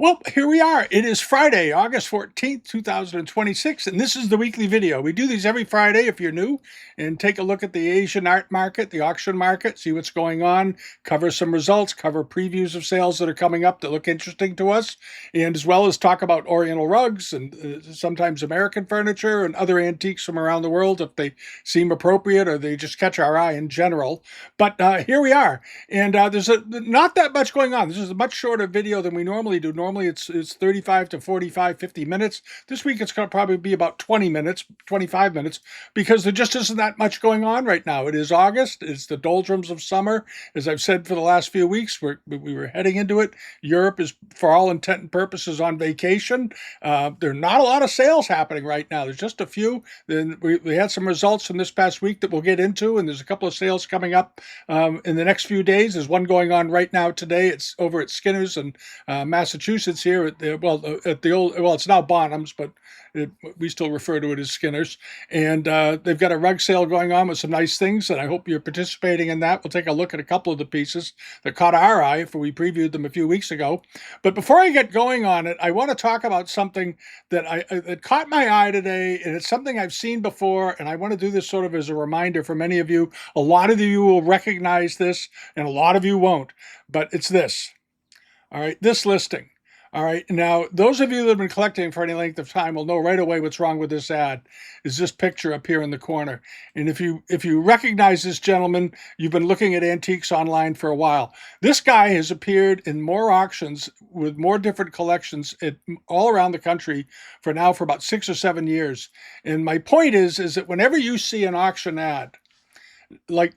Well, here we are. It is Friday, August 14th, 2026, and this is the weekly video. We do these every Friday if you're new, and take a look at the Asian art market, the auction market, see what's going on, cover some results, cover previews of sales that are coming up that look interesting to us, and as well as talk about Oriental rugs and sometimes American furniture and other antiques from around the world if they seem appropriate or they just catch our eye in general. But here we are, and there's not that much going on. This is a much shorter video than we normally do. Normally it's 35 to 45, 50 minutes. This week it's going to probably be about 20 minutes, 25 minutes, because there just isn't that much going on right now. It is August. It's the doldrums of summer. As I've said for the last few weeks, we were heading into it. Europe is, for all intent and purposes, on vacation. There are not a lot of sales happening right now. There's just a few. Then we had some results from this past week that we'll get into, and there's a couple of sales coming up in the next few days. There's one going on right now today. It's over at Skinner's in Massachusetts here at the old, it's now Bonham's, but we still refer to it as Skinner's. And they've got a rug sale going on with some nice things, and I hope you're participating in that. We'll take a look at a couple of the pieces that caught our eye, for we previewed them a few weeks ago. But before I get going on it, I want to talk about something that caught my eye today, and it's something I've seen before, and I want to do this sort of as a reminder for many of you. A lot of you will recognize this, and a lot of you won't, but it's this. All right, this listing. All right, now, those of you that have been collecting for any length of time will know right away what's wrong with this ad, is this picture up here in the corner. And if you recognize this gentleman, you've been looking at antiques online for a while. This guy has appeared in more auctions with more different collections all around the country for about 6 or 7 years. And my point is that whenever you see an auction ad, like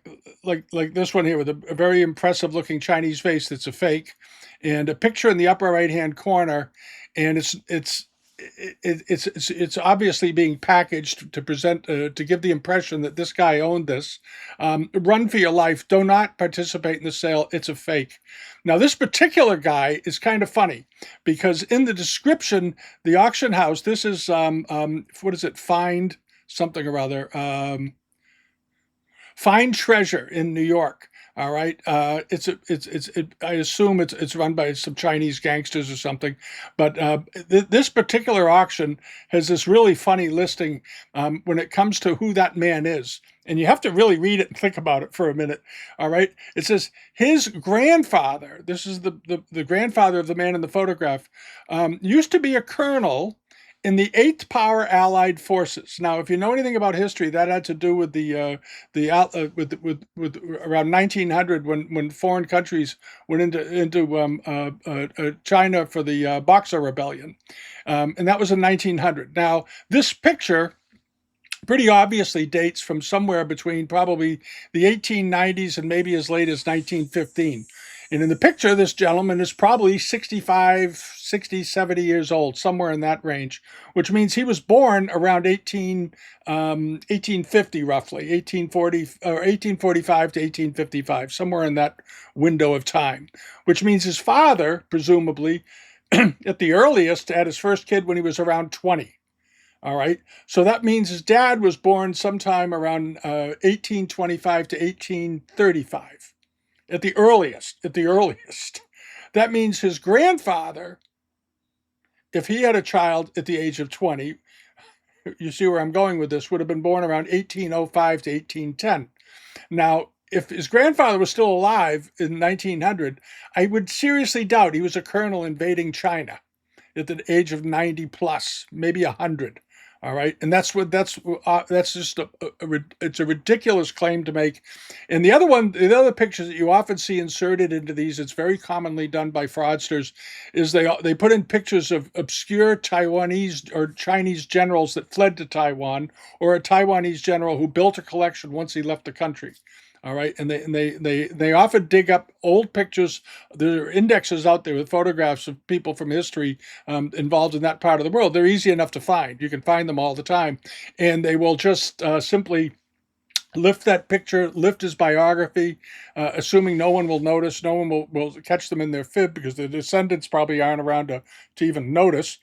this one here with a very impressive looking Chinese face that's a fake, and a picture in the upper right hand corner, and it's obviously being packaged to present to give the impression that this guy owned this. Run for your life. Do not participate in the sale. It's a fake. Now, this particular guy is kind of funny because in the description, the auction house, this is what is it? Find something or other. Find Treasure in New York. All right, I assume it's run by some Chinese gangsters or something, but this particular auction has this really funny listing when it comes to who that man is, and you have to really read it and think about it for a minute. All right, it says his grandfather. This is the grandfather of the man in the photograph. Used to be a colonel in the 8th Power Allied Forces. Now, if you know anything about history, that had to do with with around 1900 when foreign countries went into China for the Boxer Rebellion, and that was in 1900. Now, this picture pretty obviously dates from somewhere between probably the 1890s and maybe as late as 1915. And in the picture, this gentleman is probably 65, 60, 70 years old, somewhere in that range, which means he was born around 1850, roughly, 1840 or 1845 to 1855, somewhere in that window of time, which means his father, presumably, at the earliest, had his first kid when he was around 20. All right. So that means his dad was born sometime around 1825 to 1835. At the earliest. That means his grandfather, if he had a child at the age of 20, you see where I'm going with this, would have been born around 1805 to 1810. Now, if his grandfather was still alive in 1900, I would seriously doubt he was a colonel invading China at the age of 90 plus, maybe 100. All right, and that's just it's a ridiculous claim to make. And the other pictures that you often see inserted into these, it's very commonly done by fraudsters, is they put in pictures of obscure Taiwanese or Chinese generals that fled to Taiwan, or a Taiwanese general who built a collection once he left the country. All right, and they often dig up old pictures. There are indexes out there with photographs of people from history involved in that part of the world. They're easy enough to find. You can find them all the time, and they will just simply lift that picture, lift his biography, assuming no one will notice, no one will catch them in their fib because their descendants probably aren't around to even notice.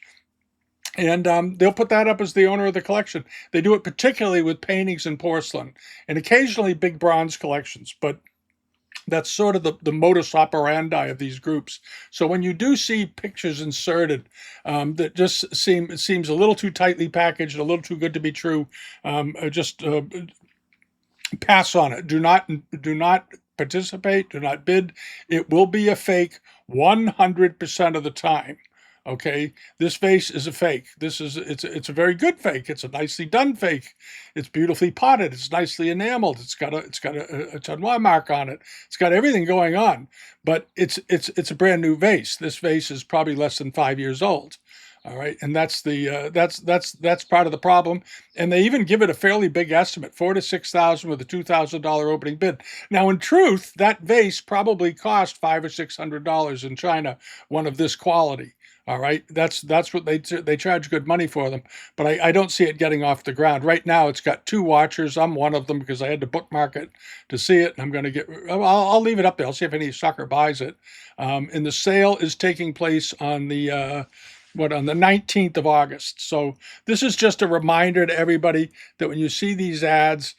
And they'll put that up as the owner of the collection. They do it particularly with paintings and porcelain, and occasionally big bronze collections. But That's sort of the modus operandi of these groups. So when you do see pictures inserted that just seems a little too tightly packaged, a little too good to be true, just pass on it. Do not participate. Do not bid. It will be a fake 100% of the time. Okay, this vase is a fake. It's a very good fake. It's a nicely done fake. It's beautifully potted. It's nicely enameled. It's got a Tenoir mark on it. It's got everything going on. But it's a brand new vase. This vase is probably less than 5 years old. All right, and that's part of the problem. And they even give it a fairly big estimate, 4 to 6 thousand with a $2,000 opening bid. Now, in truth, that vase probably cost $500 or $600 in China, one of this quality. All right, that's what they charge good money for them, but I don't see it getting off the ground right now. It's got 2 watchers. I'm one of them because I had to bookmark it to see it, and I'm going to get. I'll leave it up there. I'll see if any sucker buys it. And the sale is taking place on the 19th of August. So this is just a reminder to everybody that when you see these ads,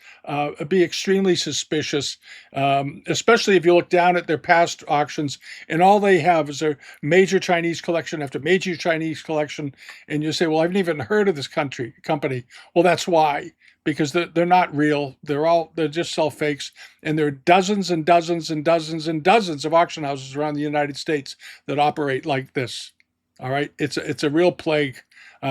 be extremely suspicious, especially if you look down at their past auctions and all they have is their major Chinese collection after major Chinese collection. And you say, well, I've never even heard of this company. Well, that's why. Because they're not real. They're just sell fakes. And there are dozens and dozens and dozens and dozens of auction houses around the United States that operate like this. All right, it's a real plague.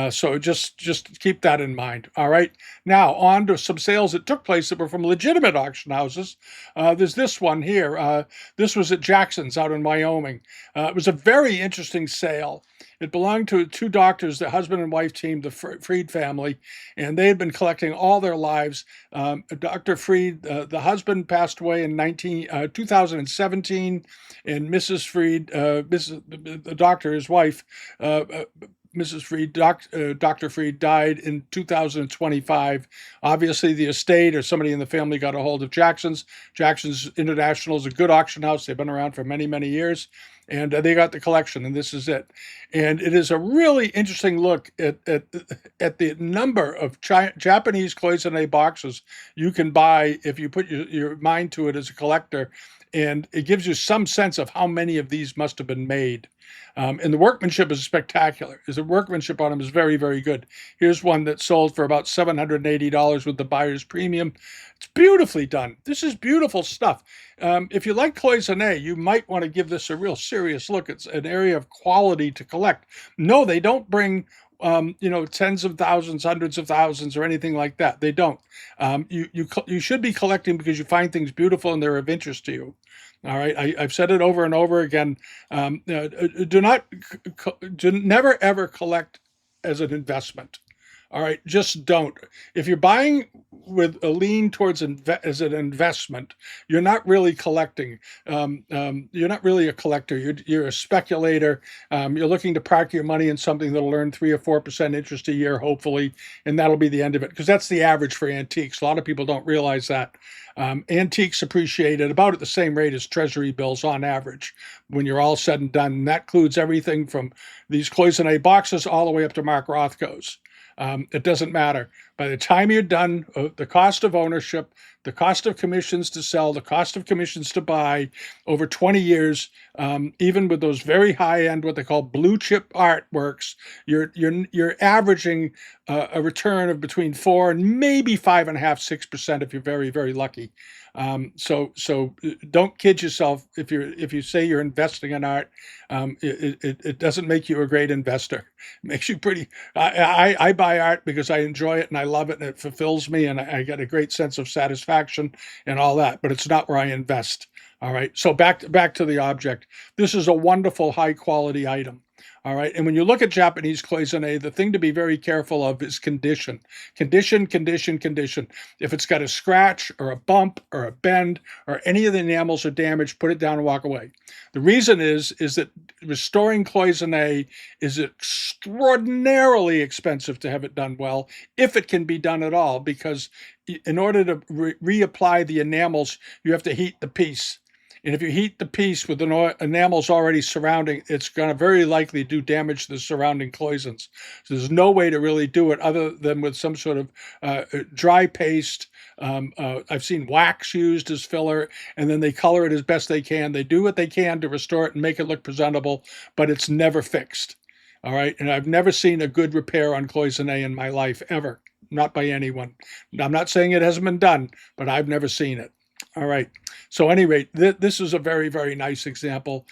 So just keep that in mind. All right. Now on to some sales that took place that were from legitimate auction houses. There's this one here. This was at Jackson's out in Wyoming. It was a very interesting sale. It belonged to 2 doctors, the husband and wife team, the Freed family, and they had been collecting all their lives. Dr. Freed, the husband passed away in 2017, and Mrs. Freed, the doctor, his wife, Mrs. Freed, Dr. Freed died in 2025. Obviously, the estate or somebody in the family got a hold of Jackson's. Jackson's International is a good auction house. They've been around for many, many years. And they got the collection, and this is it. And it is a really interesting look at the number of Japanese Cloisonne boxes you can buy if you put your mind to it as a collector. And it gives you some sense of how many of these must have been made. And the workmanship is spectacular. The workmanship on them is very, very good. Here's one that sold for about $780 with the buyer's premium. It's beautifully done. This is beautiful stuff. If you like Cloisonne, you might want to give this a real serious look. It's an area of quality to collect. No, they don't bring tens of thousands, hundreds of thousands, or anything like that. They don't. You should be collecting because you find things beautiful and they're of interest to you. All right, I've said it over and over again. Never ever collect as an investment. All right, just don't. If you're buying with a lean towards as an investment, you're not really collecting. You're not really a collector. You're a speculator. You're looking to park your money in something that'll earn 3 or 4% interest a year, hopefully, and that'll be the end of it. Because that's the average for antiques. A lot of people don't realize that. Antiques appreciate at about at the same rate as Treasury bills on average when you're all said and done. And that includes everything from these Cloisonne boxes all the way up to Mark Rothko's. It doesn't matter. By the time you're done, the cost of ownership, the cost of commissions to sell, the cost of commissions to buy over 20 years, even with those very high end, what they call blue chip artworks, you're averaging a return of between 4 and maybe 5.5–6% if you're very, very lucky. So don't kid yourself if you say you're investing in art. It doesn't make you a great investor. It makes you pretty. I buy art because I enjoy it and I love it and it fulfills me and I get a great sense of satisfaction and all that. But it's not where I invest. All right. So back to the object. This is a wonderful, high quality item. All right. And when you look at Japanese Cloisonne, the thing to be very careful of is condition. Condition. If it's got a scratch or a bump or a bend or any of the enamels are damaged, put it down and walk away. The reason is that restoring Cloisonne is extraordinarily expensive to have it done well, if it can be done at all, because in order to reapply the enamels, you have to heat the piece. And if you heat the piece with the enamels already surrounding, it's going to very likely do damage to the surrounding cloisons. So there's no way to really do it other than with some sort of dry paste. I've seen wax used as filler, and then they color it as best they can. They do what they can to restore it and make it look presentable, but it's never fixed. All right. And I've never seen a good repair on Cloisonne in my life, ever. Not by anyone. I'm not saying it hasn't been done, but I've never seen it. All right. So, at any rate, this is a very, very nice example.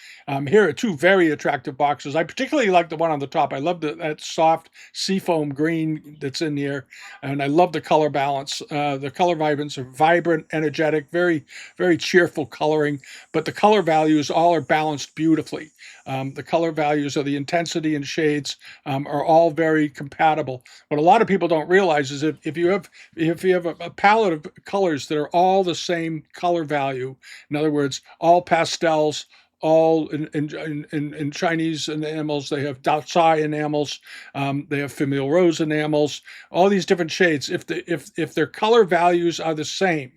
Here are two very attractive boxes. I particularly like the one on the top. I love that soft seafoam green that's in here, and I love the color balance. The color vibrance are vibrant, energetic, very, very cheerful coloring, but the color values all are balanced beautifully. The color values of the intensity and shades are all very compatible. What a lot of people don't realize is if you have a palette of colors that are all the same color value, in other words, all pastels, all in Chinese enamels, they have Daotai enamels, they have Famille Rose enamels, all these different shades. If their color values are the same,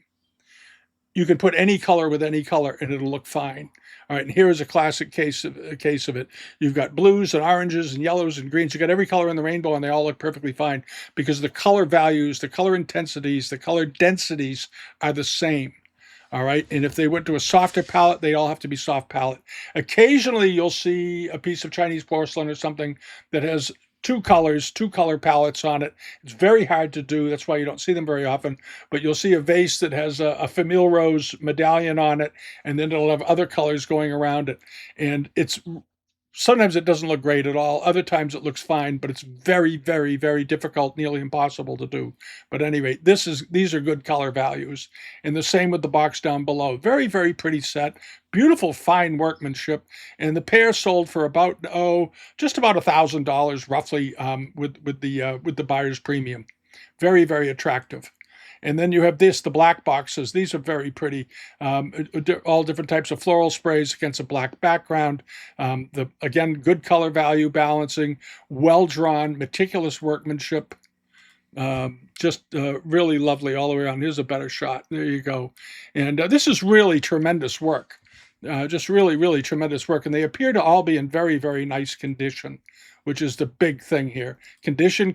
you can put any color with any color and it'll look fine. All right, and here is a classic case of it. You've got blues and oranges and yellows and greens. You've got every color in the rainbow, and they all look perfectly fine because the color values, the color intensities, the color densities are the same. All right, and if they went to a softer palette, they all have to be soft palette. Occasionally, you'll see a piece of Chinese porcelain or something that has two color palettes on it. It's very hard to do. That's why you don't see them very often. But you'll see a vase that has a Famille Rose medallion on it, and then it'll have other colors going around it. And it's sometimes it doesn't look great at all. Other times it looks fine, but it's very, very, very difficult, nearly impossible to do. But anyway, these are good color values. And the same with the box down below. Very, very pretty set. Beautiful, fine workmanship. And the pair sold for about, just about $1,000 roughly, with the buyer's premium. Very, very attractive. And then you have the black boxes. These are very pretty. All different types of floral sprays against a black background. Again, good color value balancing, well drawn, meticulous workmanship. Just really lovely all the way around. Here's a better shot. There you go. And this is really tremendous work. Just really, really tremendous work. And they appear to all be in very, very nice condition, which is the big thing here. Condition.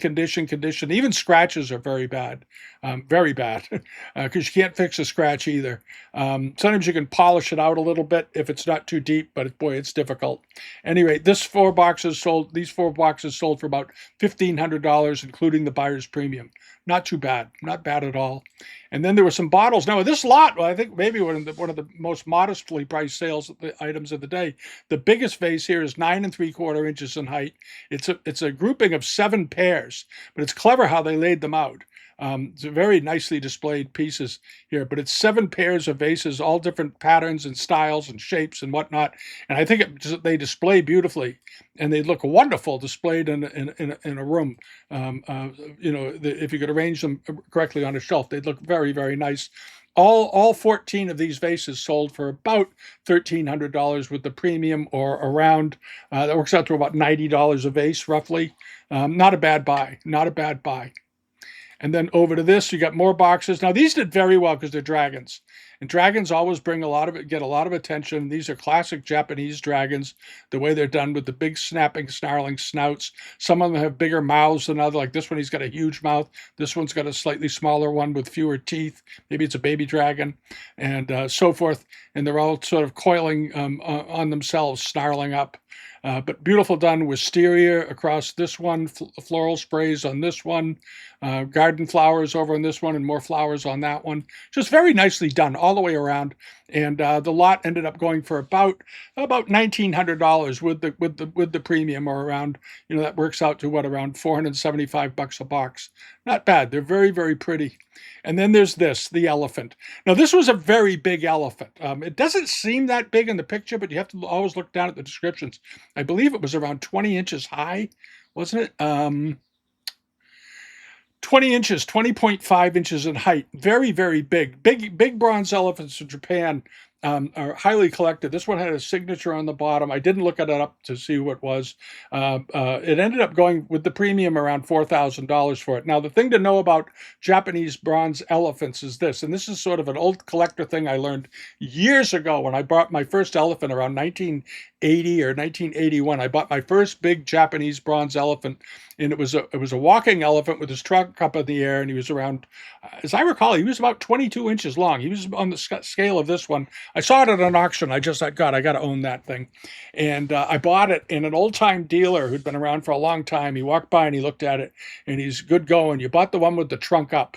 Even scratches are very bad, because you can't fix a scratch either. Sometimes you can polish it out a little bit if it's not too deep, but boy, it's difficult. Anyway, these four boxes sold for about $1,500, including the buyer's premium. Not too bad, not bad at all. And then there were some bottles. Now, this lot, well, I think maybe one of the most modestly priced sales items of the day. The biggest vase here is 9 3/4 inches in height. It's a grouping of 7 pairs, but it's clever how they laid them out. It's very nicely displayed pieces here, but it's 7 pairs of vases, all different patterns and styles and shapes and whatnot. And I think they display beautifully, and they look wonderful displayed in a room. If you could arrange them correctly on a shelf, they'd look very, very nice. All 14 of these vases sold for about $1,300 with the premium, or around, that works out to about $90 a vase roughly. Not a bad buy, not a bad buy. And then over to this, you got more boxes. Now, these did very well because they're dragons. And dragons always get a lot of attention. These are classic Japanese dragons, the way they're done with the big snapping, snarling snouts. Some of them have bigger mouths than others. Like this one, he's got a huge mouth. This one's got a slightly smaller one with fewer teeth. Maybe it's a baby dragon, and so forth. And they're all sort of coiling on themselves, snarling up. But beautiful done. Wisteria across this one, floral sprays on this one, garden flowers over on this one, and more flowers on that one. Just very nicely done all the way around. And the lot ended up going for about $1,900 with the premium, or around, that works out to around $475 a box. Not bad. They're very, very pretty. And then there's the elephant. Now, this was a very big elephant. It doesn't seem that big in the picture, but you have to always look down at the descriptions. I believe it was around 20 inches high, wasn't it? 20 inches, 20.5 inches in height. Very, very big. Big bronze elephants in Japan are highly collected. This one had a signature on the bottom. I didn't look it up to see what it was. It ended up going with the premium around $4,000 for it. Now, the thing to know about Japanese bronze elephants is this, and this is sort of an old collector thing I learned years ago when I bought my first elephant around 1980 or 1981. I bought my first big Japanese bronze elephant, and it was a walking elephant with his trunk up in the air, and he was around, as I recall, he was about 22 inches long. He was on the scale of this one. I saw it at an auction. I just thought, God, I got to own that thing. And I bought it, and an old time dealer who'd been around for a long time, he walked by and he looked at it, and he's good going. You bought the one with the trunk up.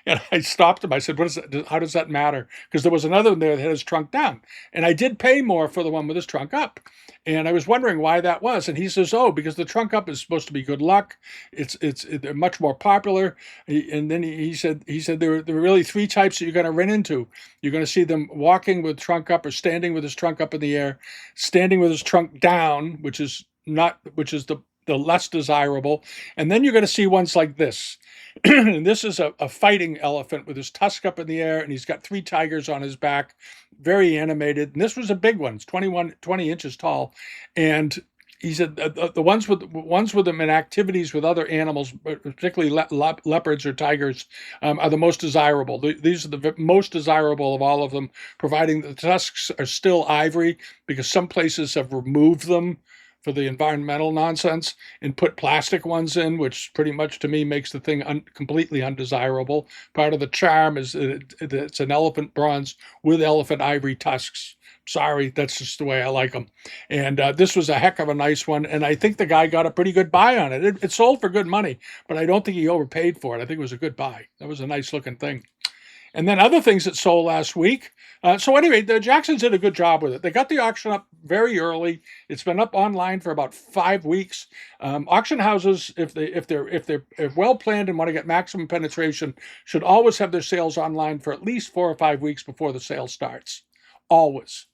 And I stopped him. I said, "What is that? How does that matter?" Because there was another one there that had his trunk down. And I did pay more for the one with his trunk up. And I was wondering why that was. And he says, "Oh, because the trunk up is supposed to be good luck. They're much more popular." And then he said there are really three types that you're going to run into. You're going to see them walking with trunk up or standing with his trunk up in the air, standing with his trunk down, which is the less desirable. And then you're going to see ones like this. And this is a fighting elephant with his tusk up in the air, and he's got three tigers on his back, very animated. And this was a big one, it's 20 inches tall. And he said the ones with them in activities with other animals, particularly leopards or tigers, are the most desirable. These are the most desirable of all of them, providing the tusks are still ivory, because some places have removed them for the environmental nonsense and put plastic ones in, which pretty much to me makes the thing completely undesirable. Part of the charm is it's an elephant bronze with elephant ivory tusks. Sorry, that's just the way I like them. And this was a heck of a nice one, and I think the guy got a pretty good buy on it. It sold for good money, but I don't think he overpaid for it. I think it was a good buy. That was a nice looking thing. And then other things that sold last week. So anyway, the Jacksons did a good job with it. They got the auction up very early. It's been up online for about 5 weeks. Auction houses, if they're well planned and want to get maximum penetration, should always have their sales online for at least 4 or 5 weeks before the sale starts. Always.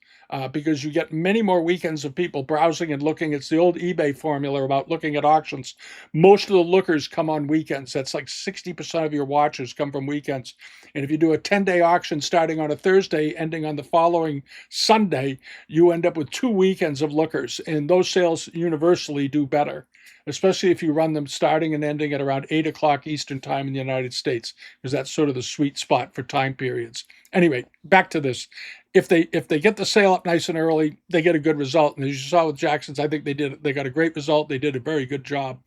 Because you get many more weekends of people browsing and looking. It's the old eBay formula about looking at auctions. Most of the lookers come on weekends. That's like 60% of your watchers come from weekends. And if you do a 10-day auction starting on a Thursday, ending on the following Sunday, you end up with 2 weekends of lookers. And those sales universally do better, especially if you run them starting and ending at around 8 o'clock Eastern time in the United States, because that's sort of the sweet spot for time periods. Anyway, back to this. If they get the sale up nice and early, they get a good result. And as you saw with Jackson's, I think they got a great result. They did a very good job.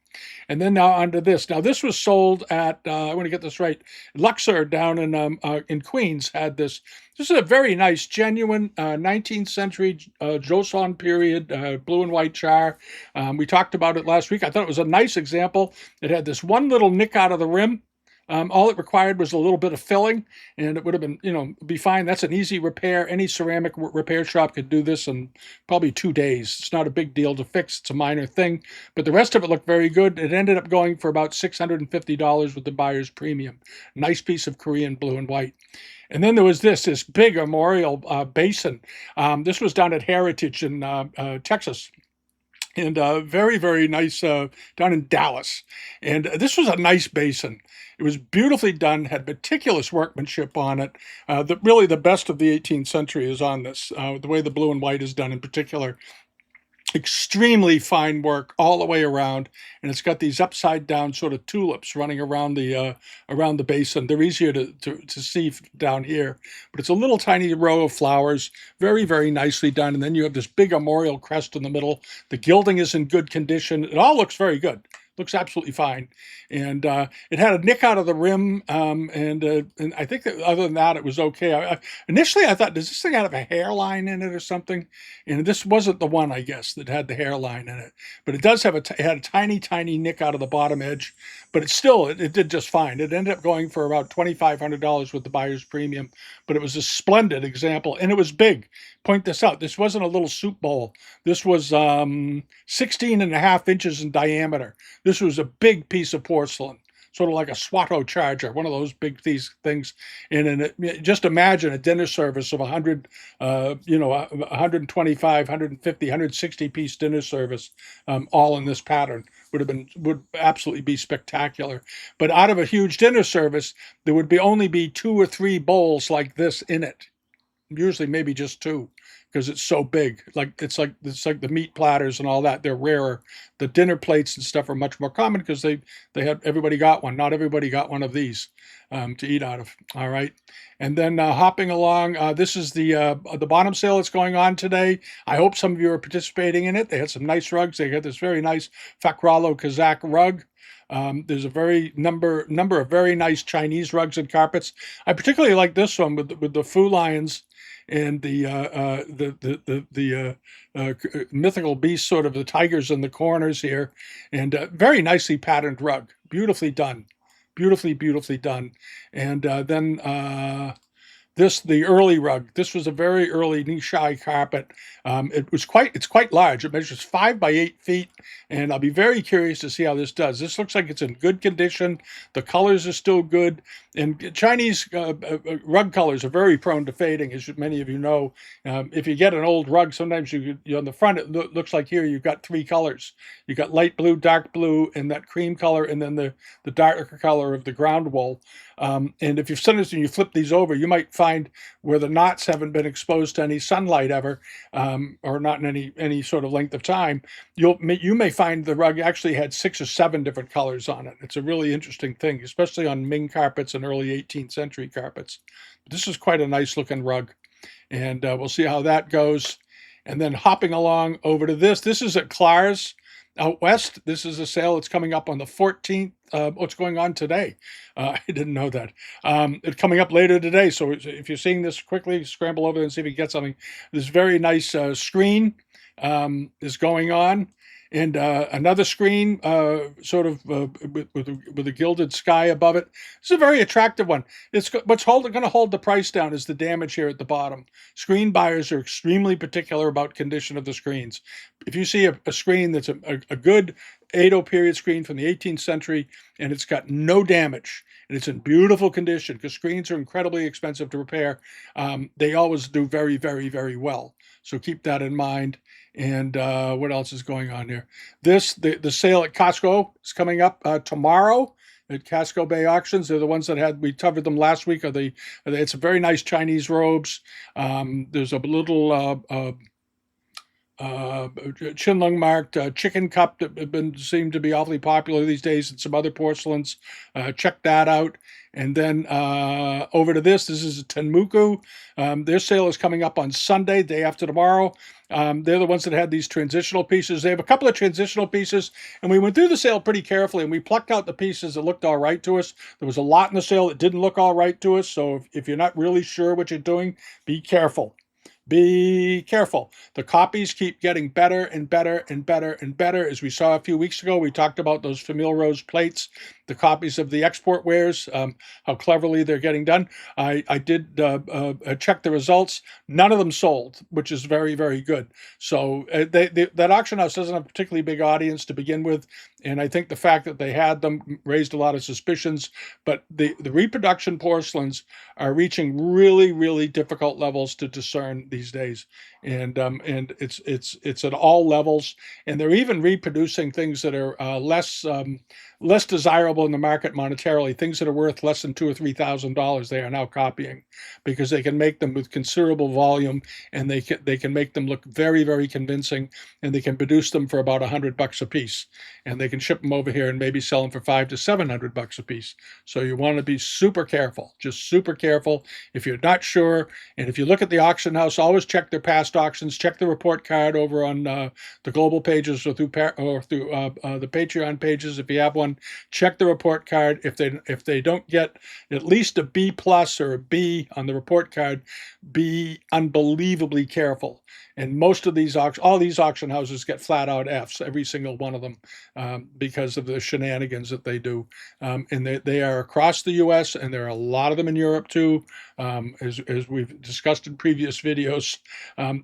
And then now onto this. Now this was sold at I want to get this right. Luxor down in Queens had this. This is a very nice, genuine 19th century Joseon period blue and white char. We talked about it last week. I thought it was a nice example. It had this one little nick out of the rim. All it required was a little bit of filling, and it would have been, be fine. That's an easy repair. Any ceramic repair shop could do this in probably 2 days. It's not a big deal to fix. It's a minor thing, but the rest of it looked very good. It ended up going for about $650 with the buyer's premium. Nice piece of Korean blue and white. And then there was this big memorial basin. This was down at Heritage in Texas. And very, very nice down in Dallas. And this was a nice basin. It was beautifully done, had meticulous workmanship on it. Really the best of the 18th century is on this, the way the blue and white is done in particular. Extremely fine work all the way around, and it's got these upside down sort of tulips running around the basin. They're easier to see down here, but it's a little tiny row of flowers, very, very nicely done. And then you have this big armorial crest in the middle. The gilding is in good condition. It all looks very good. Looks absolutely fine. And it had a nick out of the rim, and I think that other than that, it was okay. Initially, I thought, does this thing have a hairline in it or something? And this wasn't the one, I guess, that had the hairline in it. But it does have it had a tiny, tiny nick out of the bottom edge. But it did just fine. It ended up going for about $2,500 with the buyer's premium. But it was a splendid example, and it was big. Point this out. This wasn't a little soup bowl. This was 16 and a half inches in diameter. This was a big piece of porcelain, sort of like a Swato charger, one of those big things. And just imagine a dinner service of 100, 125, 150, 160 piece dinner service, all in this pattern. Would absolutely be spectacular. But out of a huge dinner service, there would only be 2 or 3 bowls like this in it. usually maybe just two, because it's so big. Like it's like the meat platters and all that. They're rarer. The dinner plates and stuff are much more common because they had everybody got one. Not everybody got one of these to eat out of. All right, and then hopping along, this is the bottom sale that's going on today. I hope some of you are participating in it. They had some nice rugs. They got this very nice Fakralo Kazakh rug. There's a very number of very nice Chinese rugs and carpets. I particularly like this one with the Fu lions and the mythical beast, sort of the tigers in the corners here, and very nicely patterned rug, beautifully done, beautifully done. And then the early rug. This was a very early Nishai carpet. It's quite large. It measures 5 by 8 feet, and I'll be very curious to see how this does. This looks like it's in good condition. The colors are still good, and Chinese rug colors are very prone to fading, as many of you know. If you get an old rug, sometimes you on the front it looks like here you've got three colors. You've got light blue, dark blue, and that cream color, and then the darker color of the ground wool. And if sometimes when you flip these over, you might find where the knots haven't been exposed to any sunlight ever, or not in any sort of length of time, you may find the rug actually had 6 or 7 different colors on it. It's a really interesting thing, especially on Ming carpets and early 18th century carpets. This is quite a nice looking rug, and we'll see how that goes. And then hopping along over to this is at Claire's out west. This is a sale that's coming up on the 14th. What's going on today? I didn't know that. It's coming up later today. So if you're seeing this, quickly scramble over and see if you get something. This very nice screen is going on. And another screen, sort of with a gilded sky above it. It's a very attractive one. What's going to hold the price down is the damage here at the bottom. Screen buyers are extremely particular about condition of the screens. If you see a screen that's a good Edo period screen from the 18th century and it's got no damage and it's in beautiful condition, because screens are incredibly expensive to repair, they always do very, very, very well. So keep that in mind. And what else is going on here? The sale at Costco is coming up tomorrow at Casco Bay Auctions. They're the ones that we covered them last week. It's a very nice Chinese robes. There's a little Chinlung marked chicken cup that seem to be awfully popular these days, and some other porcelains. Check that out. And then over to this is Tenmuku. Their sale is coming up on Sunday, day after tomorrow. They're the ones that had these transitional pieces. They have a couple of transitional pieces, and we went through the sale pretty carefully, and we plucked out the pieces that looked all right to us. There was a lot in the sale that didn't look all right to us, so if you're not really sure what you're doing, be careful. Be careful. The copies keep getting better and better and better and better. As we saw a few weeks ago, we talked about those Famille Rose plates, the copies of the export wares, how cleverly they're getting done. I did check the results. None of them sold, which is very, very good. So that auction house doesn't have a particularly big audience to begin with, and I think the fact that they had them raised a lot of suspicions. But the reproduction porcelains are reaching really, really difficult levels to discern these days, and it's at all levels, and they're even reproducing things that are less desirable in the market monetarily. Things that are worth less than $2,000 or $3,000, they are now copying, because they can make them with considerable volume, and they can make them look very, very convincing, and they can produce them for about $100 a piece, and they can ship them over here and maybe sell them for $500 to $700 a piece. So you want to be super careful, just super careful. If you're not sure, and if you look at the auction house, always check their past auctions. Check the report card over on the global pages or through the Patreon pages if you have one. Check the report card. If they don't get at least a B plus or a B on the report card, be unbelievably careful. And most of all these auction houses get flat out Fs, every single one of them, because of the shenanigans that they do. And they are across the U.S., and there are a lot of them in Europe too. As we've discussed in previous videos,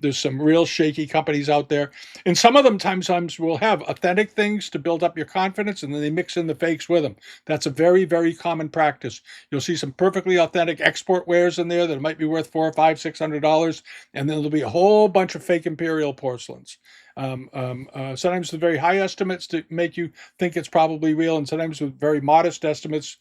there's some real shaky companies out there. And some of them sometimes will have authentic things to build up your confidence, and then they mix mix in the fakes with them. That's a very, very common practice. You'll see some perfectly authentic export wares in there that might be worth $400 or $600, and then there'll be a whole bunch of fake imperial porcelains. Sometimes the very high estimates to make you think it's probably real, and sometimes with very modest estimates,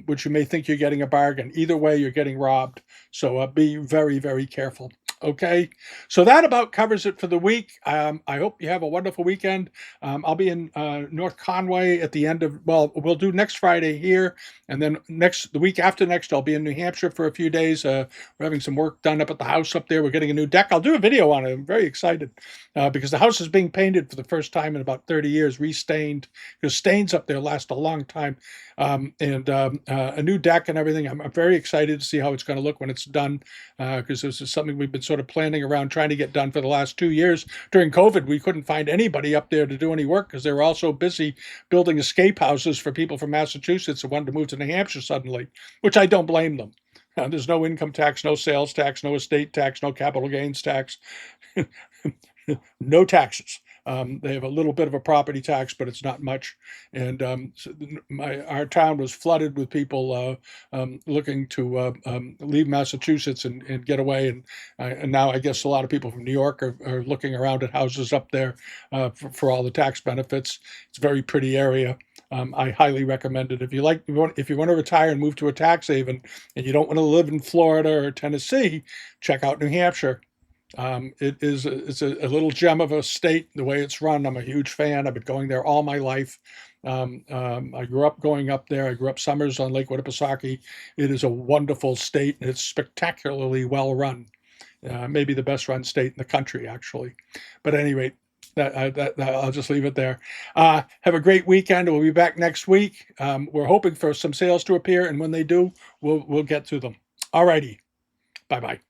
which you may think you're getting a bargain. Either way, you're getting robbed. So be very, very careful. Okay, so that about covers it for the week. I hope you have a wonderful weekend. I'll be in North Conway at the end of, well, we'll do next Friday here, and then the week after next, I'll be in New Hampshire for a few days. We're having some work done up at the house up there. We're getting a new deck. I'll do a video on it. I'm very excited because the house is being painted for the first time in about 30 years, restained, because stains up there last a long time, and a new deck and everything. I'm very excited to see how it's going to look when it's done, because this is something we've been sort of planning around trying to get done for the last 2 years. During COVID, we couldn't find anybody up there to do any work because they were all so busy building escape houses for people from Massachusetts who wanted to move to New Hampshire suddenly, which I don't blame them. There's no income tax, no sales tax, no estate tax, no capital gains tax, no taxes. They have a little bit of a property tax, but it's not much. And so our town was flooded with people looking to leave Massachusetts and get away. And now I guess a lot of people from New York are looking around at houses up there for all the tax benefits. It's a very pretty area. I highly recommend it. If you want to retire and move to a tax haven, and you don't want to live in Florida or Tennessee, check out New Hampshire. It's a little gem of a state, the way it's run. I'm a huge fan. I've been going there all my life. I grew up going up there. I grew up summers on Lake Winnipesaukee. It is a wonderful state, and it's spectacularly well run. Maybe the best run state in the country, actually. But at any rate, I'll just leave it there. Have a great weekend. We'll be back next week. We're hoping for some sales to appear, and when they do, we'll get to them. All righty. Bye-bye.